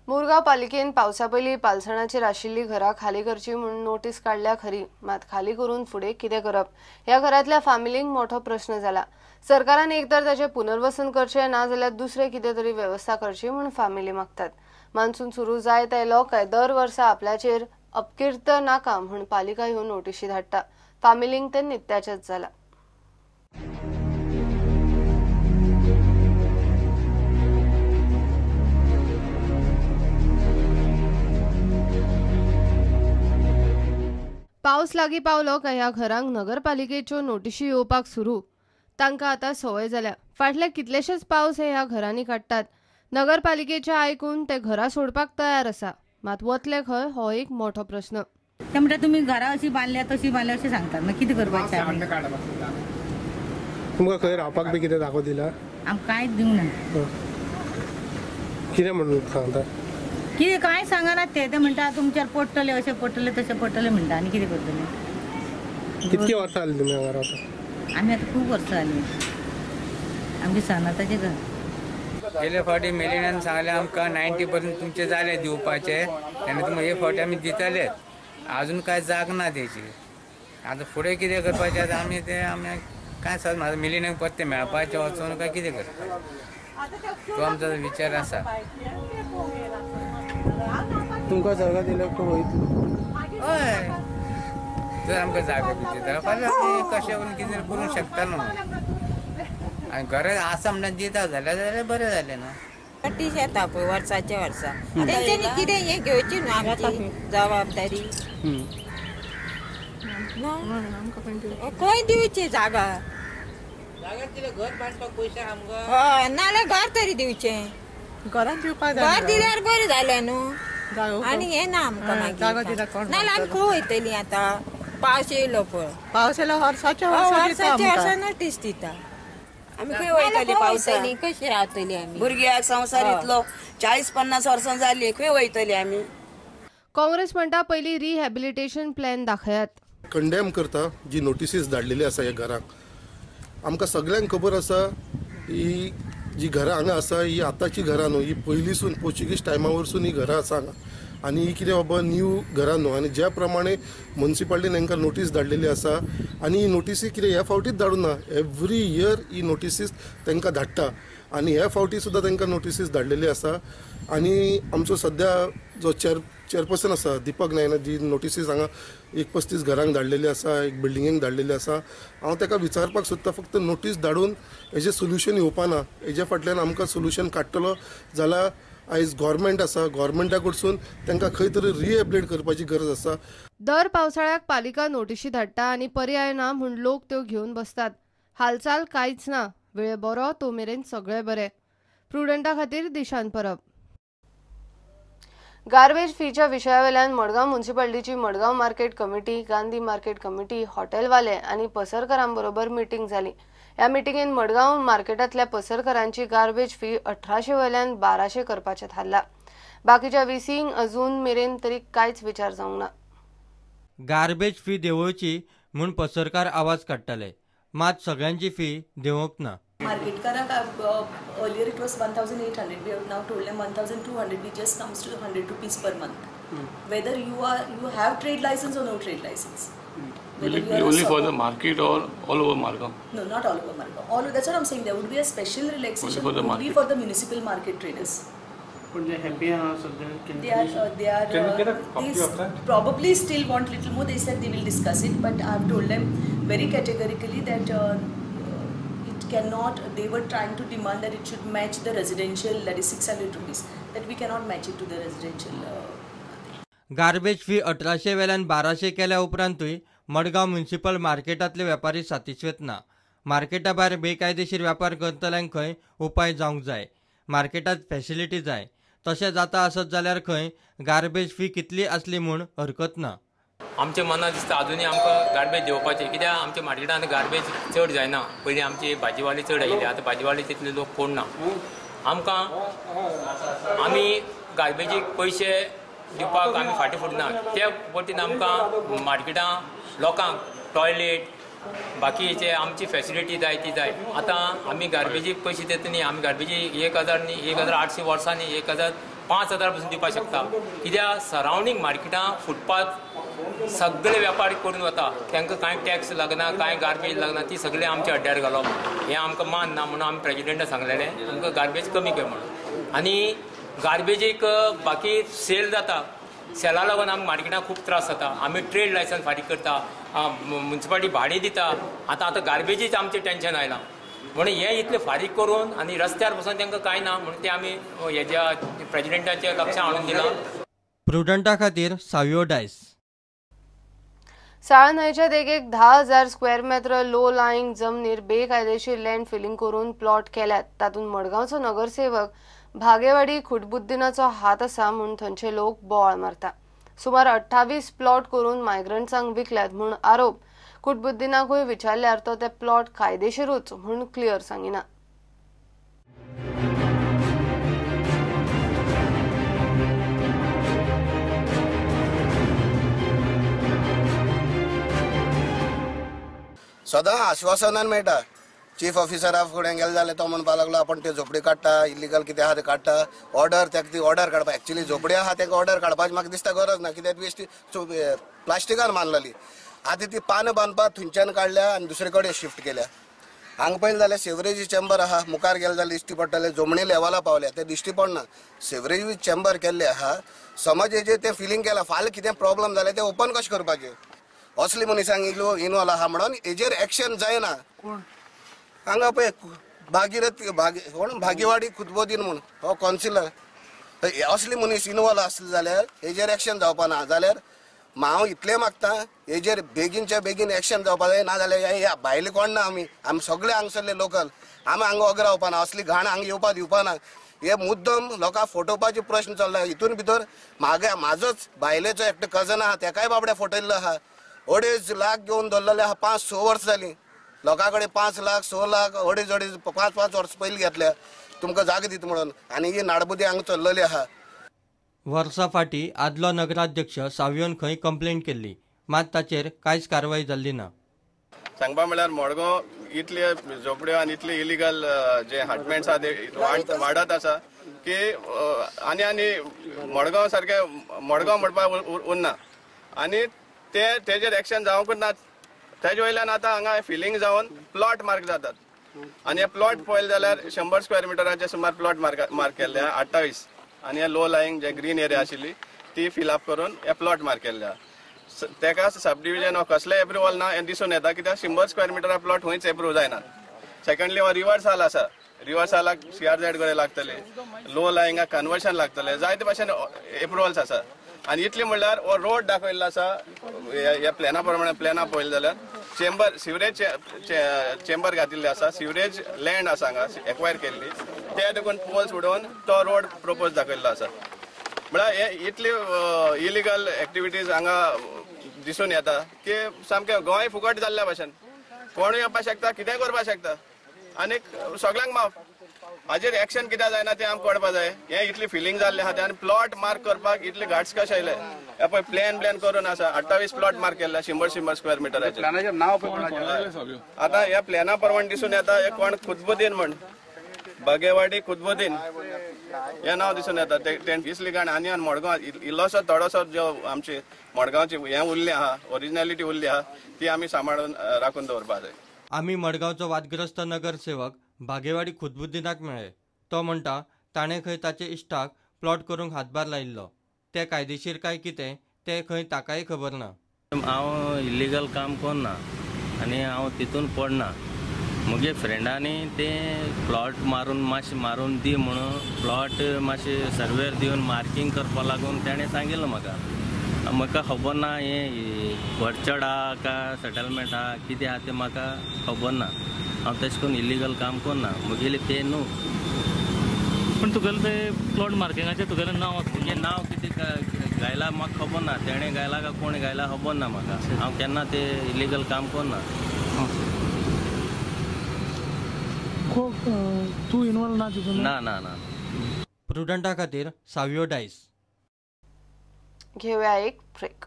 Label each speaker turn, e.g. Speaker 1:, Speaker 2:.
Speaker 1: मुरगांव पालिकेन पावसा पयलीं पालसणाचेर आशिल्लीं घरां खाली करची म्हणून नोटीस काडल्या खरी, मात खाली करून फुडें कितें करप ह्या घरांतल्या फामिलींक मोठो प्रश्न जाला। सरकारान एकतर ताचें पुनर्वसन करचें ना जाल्यार दुसरें कितें तरी वेवस्था करची म्हूण फामिली मागतात। मान्सून सुरू जायत आयलो काय दर वर्सा आपल्याचेर अपकीर्त नाका म्हूण पालिका ह्यो नोटीशी धाडटा। फामिलींक तें नित्याचेंच जाला। पावस लागीं पावलो काय ह्या घरांक नगरपालिकेच्यो नोटीशी येवपाक सुरू। तांकां आतां संवय जाल्या। फाटले कितलेशेच पावस ह्या घरांनी काडटात। नगरपालिकेचें आयकून ते घरां सोडपाक तयार आसा, मात वतले खंय हो एक मोठो प्रश्न।
Speaker 2: ते म्हणटा तुमी घरां अशी बांदल्या तशी बांदल्या अशें सांगतात, मागीर कितें करपाचें?
Speaker 3: तुमकां खंय रावपाक बी कितें दाखो दिला?
Speaker 2: आमकां कांयच दिवंक ना।
Speaker 3: कितें म्हणून सांगता?
Speaker 2: कितें कांय सांगनात ते म्हणटा तुमचेर पडटले, अशें पडटले तशें पडटले म्हणटा, आनी कितें करतले?
Speaker 3: कितके वर्सां जालीं तुमी हांगा रावता?
Speaker 2: आमी आतां खूब वर्सां जालीं। आमचे सनाताचें घर।
Speaker 4: गेले फावटी मिलियनान सांगलें आमकां 90% तुमचे जाले दिवपाचे, तेन्ना तुमकां हे फावटी आमी दितलेच। अजून कांय जाग ना तेची। आतां फुडें कितें करपाचें आतां आमी कांय समजना। मिलियनाक परते मेळपाचें वचून काय कितें करपाचें तो आमचो विचार आसा।
Speaker 3: तुमकां जागा दिल्यार तो वयतलो?
Speaker 4: हय, जर आमकां जागा दिता फाल्यां आमी कशें करून कितें करूंक शकता न्हू। आनी घरां आसा म्हणटा दिता जाल्यार बरें जालें न्हू।
Speaker 5: पट्टी येता पळय वर्साचे वर्सा तेंच्यांनी कितें हें घेवची न्हू आमची जबाबदारी। खंय दिवची जागा?
Speaker 4: जागा दिल्यार घर बांदपाक पयशे आमकां।
Speaker 5: हय, नाल्यार घर तरी दिवचें।
Speaker 6: घरान दिवपाक
Speaker 5: घर दिल्यार बरें जालें न्हू। आनी हें ना आमकां मागीर। नाल्यार आमी खंय वयतलीं आतां? पावस येयलो पळय।
Speaker 6: पावस येयलो वर्साच्या
Speaker 5: वर्सा नोटीस दिता। आमी खंय वयतलीं पावसांनी? कशी रावतलीं आमी?
Speaker 7: भुरग्याक संवसार इतलो 40-50 वर्सां जाली, खंय वयतलीं आमी?
Speaker 1: काँग्रेस म्हणटा पयलीं रिहॅबिलिटेशन प्लॅन दाखयात।
Speaker 8: कंडेम करता जी नोटीसीस धाडलेली आसा ह्या घरांक। आमकां सगळ्यांक खबर आसा ही जी घरां हांगा आसा ही आतांची घरां न्हू, ही पयलींसून पोर्चुगीज टायमा वरसून ही घरां आसा हांगा। आनी ही कितें बाबा न्यू घरां न्हू। आनी ज्या प्रमाणे म्युनिसिपालिटीन हांकां नोटीस धाडलेली आसा आनी ही नोटीसी कितें ह्या फावटीच धाडूं ना, एवरी इयर ही नोटीसीस तांकां धाडटा। आनी ह्या फावटी सुद्दां तांकां नोटीसीस धाडलेली आसा। आनी आमचो सद्या जो चेअरपर्सन आसा दीपक नायना, जी नोटीसीस हांगा 35 घरांक धाडलेली आसा, एक बिल्डिंगेक धाडलेली आसा। हांव ताका विचारपाक सोदता फक्त नोटीस धाडून हेजें सोल्युशन येवपा ना। हेजे फाटल्यान आमकां सोल्युशन काडटलो जाल्यार आयज गव्हर्मेंट आसा, गव्हर्मेंटा कडसून तांकां खंय तरी रिहॅबिलिटेट करपाची गरज आसा।
Speaker 1: दर पावसाळ्याक पालिका नोटीशी धाडटा आनी पर्याय ना म्हूण लोक त्यो घेवन बसतात। हालचाल कांयच ना। वेळ बरो तो मेरेन सगळें बरें। प्रुडंटा खातीर दिशान परब। गार्बेज फीच्या विशयावेल्यान मडगांव म्युनिसिपालिटीची Madgaon market committee, Gandhi market committee, हॉटेलवाले आनी पसरकारांबरोबर मिटींग जाली। ह्या मिटींगेन मडगांव मार्केटांतल्या पसरकारांची गार्बेज फी 1800 वयल्यान 1200 करपाचें थारला। बाकीच्या VCंक अजून मेरेन तरी कांयच विचार जावंक ना।
Speaker 9: गार्बेज फी देंवोवची म्हूण पसरकार आवाज काडटाले, मात सगळ्यांची फी देंवोवंक ना।
Speaker 10: मार्केटकारांक earlier it was 1800, we have now told them 1200, which just comes to 100 rupees per month. Whether you have trade license or no trade license.
Speaker 11: Will it be only for the market or all over Margam?
Speaker 10: No, not all over Margam. That's what I'm saying. There would be a special relaxation
Speaker 11: for the
Speaker 10: would be for the municipal market traders.
Speaker 3: But they happy so
Speaker 10: they probably still want little more. They said they will discuss it, but I've told them very categorically that it cannot. They were trying to demand that it should match the residential, that is 600 rupees. That we cannot match it to the residential.
Speaker 9: Garbage fee 1800 वेल्यान 1200 केल्या उपरांतूय Madgaon municipal मार्केटांतले वेपारी सातिस्वेत ना। Marketa भायर बेकायदेशीर वेपार करतल्यांक खंय उपाय जावंक जाय। मार्केटांत फॅसिलिटी जाय। तशें जाता आसत जाल्यार खंय गार्बेज फी कितली आसली म्हूण हरकत ना।
Speaker 12: आमच्या मनात दिसता अजुनूय आमकां गार्बेज देवपाचें, कित्याक आमच्या मार्केटांत गार्बेज चड जायना। पयलीं आमची भाजीवाली चड आयिल्ली, आतां भाजीवाली तितले लोक कोण ना। आमी गार्बेजीक पयशे दिवपाक आमी फाटीं फुटना। त्या पटीन आमकां मार्केटां लोकांक टॉयलेट बाकीचे आमची फॅसिलिटी जाय ती जाय। आतां आमी गार्बेजीक पयशे दिता न्ही, आमी गार्बेजी 1000 न्ही, 1800 वर्सांनी 1000 5,000 पासून दिवपाक शकता. कित्याक सरावंडींग मार्केटां फुटपाथ सगळे वेपारी करून वता. तांकां कांय टॅक्स लागना, कांय गार्बेज लागना, ती सगळे आमच्या अड्ड्यार घालप हें आमकां मान ना म्हणून आमी प्रेजिडेंटाक सांगलेलें आमकां गार्बेज कमी कर म्हणून. आनी गार्बेजीक बाकी सेल जाता, सेला लागून आमकां मार्केटांत खूब त्रास जाता. आमी ट्रेड लायसन्स फारीक करता, म्युन्सिपालिटी भाडें दिता. आतां गार्बेजीच आमचें टेन्शन आयलां म्हणून हें इतलें फारीक करून आनी रस्त्यार बसून तांकां कांय ना म्हणून ते आमी हेज्या प्रेजिडेंटाच्या लक्षांत हाडून दिलां.
Speaker 9: प्रुडंटा खातीर सावियो डायस.
Speaker 1: साळ न्हंयच्या देगेक 10,000 स्क्वेअर मीटर लो लाईंग जमनीर बेकायदेशीर लँड फिलिंग करून प्लॉट केल्यात. तातूंत मडगांवचो नगरसेवक भागेवाडी खुटबुद्दीनाचो हात आसा म्हूण थंयचे लोक बोवाळ मारता. सुमार 28 प्लॉट करून मायग्रंट्सांक विकल्यात म्हूण आरोप. खुटबुद्दीनाकूय विचारल्यार तो ते प्लॉट कायदेशीरूच म्हूण क्लियर सांगिना.
Speaker 13: सदां आश्वासनान मेळटा. चीफ ऑफिसरा फुडें गेले जाल्यार तो म्हणपाक लागलो आपण ते झोपडी काडटा, इलिगल कितें आहा ते काडटा. ऑर्डर ताका ती ऑर्डर काडपाक, एक्चुअली झोपडी आहा ताका ऑर्डर काडपाची म्हाका दिसता गरज ना, कित्याक वेस्ट प्लास्टिकान बांदलेली. आतां ती पानां बांदपाक थंयच्यान काडल्या आनी दुसरे कडेन शिफ्ट केल्या. हांगा पळयलें जाल्यार सेवरेज चेंबर आहा, मुखार गेले जाल्यार दिश्टी पडटलें जमनी लेवला पावल्या ते दिश्टी पडना. सेवरेज चेंबर केल्ले आहा. समज हेजेर तें फिलिंग केलां, फाल्यां कितें प्रॉब्लम जालें तें ओपन कशें करपाचें. असली मनशांक इनवॉल्व आहा म्हणून हेजेर एक्शन जायना. हांगा पळय भागेवाडी खुटबुद्दीन म्हणून हो कावन्सिलर, असली मनीस इनवॉल्व आसले जाल्यार हेजेर एक्शन जावपा ना. जाल्यार हांव इतलें मागता हेजेर बेगीनच्या बेगीन एक्शन जावपा जाय. नाजाल्यार भायले कोण ना, आमी सगळे हांगसरले लोकल, आमी हांगा वोग रावपा ना, असली घाण हांगा येवपा दिवपा ना. हे मुद्दम लोकांक फटोवपाचे प्रश्न चल्ला. हितून भितर म्हाजोच भायलेचो एकटो कजन आहा, तेकाय बाबड्या फटयल्लो आहा. 2.5 लाख घेवन दवरलेले आहा. 5-6 वर्स जालीं. लोकां कडेन 5 लाख 6 लाख 2.5 5 वर्स पयलीं घेतल्या तुमकां जागा दिता म्हणून. आनी ही नाडबुदी हांगा चल्लेली आहा.
Speaker 9: वर्सा फाटीं आदलो नगराध्यक्ष सावियोन खंय कंप्लेंट केल्ली, मात ताचेर कांयच कारवाय जाल्ली ना.
Speaker 14: सांगपा म्हळ्यार मडगांव इतले झोपड्यो आनी इतले इलिगल जे हार्टमेंट्स आहा ते वाडत आसा की आनी मडगांव सारके मडगांव म्हणपाक उरना. आनी तेजेर एक्शन जावंकूच ना. तेजे वयल्यान आतां हांगा फिलिंग जावन प्लॉट मार्क जातात. आनी हे प्लॉट पळयले जाल्यार 100 स्क्वेअर मिटराचे सुमार प्लॉट मार्क केल्ले आहा. 28 आनी हे लो लाईंग जे ग्रीन एरिया आशिल्ली ती फिल अप करून हे प्लॉट मार्क केल्ले आहा. तेका सब डिविजन ऑफ कसलेय एप्रुवल ना हें दिसून येता, कित्याक 100 स्क्वेअर मिटरा प्लॉट खंयच एप्रूव जायना. सेकंडली हो रिवर्स हॉल आसा. रिवर्स हॉलाक CRZ कडे लागतले, लो लाईंगाक कन्वर्शन लागतले, जायते भाशेन एप्रुवल्स आसा. आनी इतले म्हणल्यार हो रोड दाखयल्लो आसा ह्या प्लॅना प्रमाणे. प्लॅना पळयले जाल्यार चेंबर सिवरेज चेंबर घातिल्ले आसा. सिवरेज लँड आसा हांगा एक्वायर केल्ली, ते देखून पोल्स उडोवन तो रोड प्रपोज दाखयल्लो आसा. म्हळ्यार हे इतली इलिगल एक्टिविटीज हांगा दिसून येता की सामकें गोंय फुकट जाल्ल्या भाशेन. कोणूय येवपाक शकता, कितेंय करपाक शकता. आनी सगळ्यांक माफ. हाजेर एक्शन कित्याक जायना तें आमकां कळपा जाय. हे इतली फिलिंग जाल्ले आहा आनी प्लॉट मार्क करपाक इतले घाट्स कशे आयले. हे पळय प्लॅन करून आसा. 28 प्लॉट मार्क केल्ले 100 स्क्वेअर मिटराचे. आतां ह्या प्लॅना प्रमाणे दिसून येता हे कोण खुटबुद्दीन म्हण, भागेवाडी खुटबुद्दीन हे नांव दिसून येता. ते दिसली कारण आनी मडगांव इल्लोसो थोडोसो जो आमची मडगांवची हें उरली आहा, ओरिजिनॅलिटी उरली आहा, ती आमी सांबाळून राखून दवरपा जाय.
Speaker 9: आमी मडगांवचो वादग्रस्त नगरसेवक भागेवाडी खुटबुद्दीनाक मेळ्ळे. तो म्हणटा ताणें खंय ताचे इश्टाक प्लॉट करूंक हातभार लायिल्लो. ते कायदेशीर काय कितें तें खंय ताकाय खबर ना.
Speaker 15: हांव इलिगल काम करना आनी हांव तितून पडना. म्हगे फ्रेंडांनी ते प्लॉट मारून दी म्हणून प्लॉट मातशे सर्वेर दिवन मार्कींग करपा लागून ताणें सांगिल्लो म्हाका खबर ना हें घरचड आहा काय सेटलमेंट आहा कितें आहा तें म्हाका खबर ना. हांव तशें करून इलिगल काम करना. म्हगेलें तें न्हू.
Speaker 16: पण तुगेलें तें प्लॉट मार्किंगाचें तुगेलें नांव
Speaker 15: तुजें नांव कितें गायला म्हाका खबर ना. तेणें गायला काय कोण गायला खबर ना म्हाका. हांव केन्ना तें इलिगल काम करना.
Speaker 16: तूं इनवॉल्व ना तितून?
Speaker 15: ना.
Speaker 9: प्रुडंटा खातीर सावियो डायस.
Speaker 1: घेऊया एक ब्रेक.